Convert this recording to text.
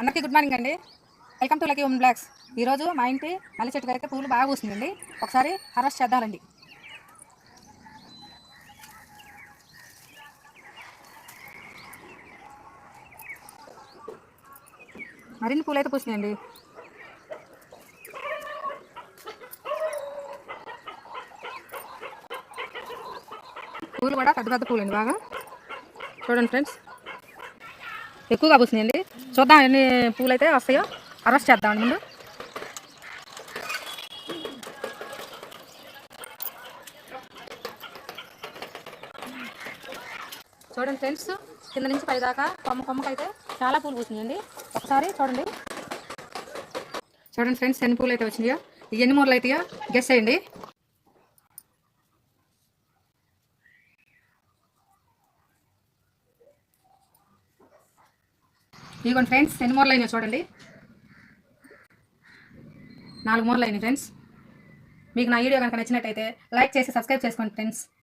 అందరికీ good morning అండి. Welcome to lucky women blogs. ఈరోజు మా ఇంటి మల్లె చెట్టుకు అయితే పూలు బాగా పూస్తుందండి. ఒకసారి హార్వెస్ట్ చేద్దామండి. మరిన్ని పూలు అయితే పూసినాయండి. పూలు కూడా పెద్ద పెద్ద పూలండి, బాగా చూడండి ఫ్రెండ్స్, ఎక్కువగా పూసినాయండి. చూద్దాం ఎన్ని పూలు అయితే వస్తాయో. హార్వెస్ట్ చేద్దామండి ముందు. చూడండి ఫ్రెండ్స్, కింద నుంచి పై దాకా కొమ్మకి అయితే చాలా పూలు పూసినాయండి. ఒకసారి చూడండి. చూడండి ఫ్రెండ్స్, ఎన్ని పూలు అయితే వచ్చినాయో. ఎన్ని మూరలు అవుతాయో గెస్ చేయండి. ఇదిగోండి ఫ్రెండ్స్, ఎన్ని మూరలు అయినాయో చూడండి. 4 మూరలు అయినాయి ఫ్రెండ్స్. మీకు నా వీడియో కనుక నచ్చినట్టయితే లైక్ చేసి సబ్స్క్రైబ్ చేసుకోండి ఫ్రెండ్స్.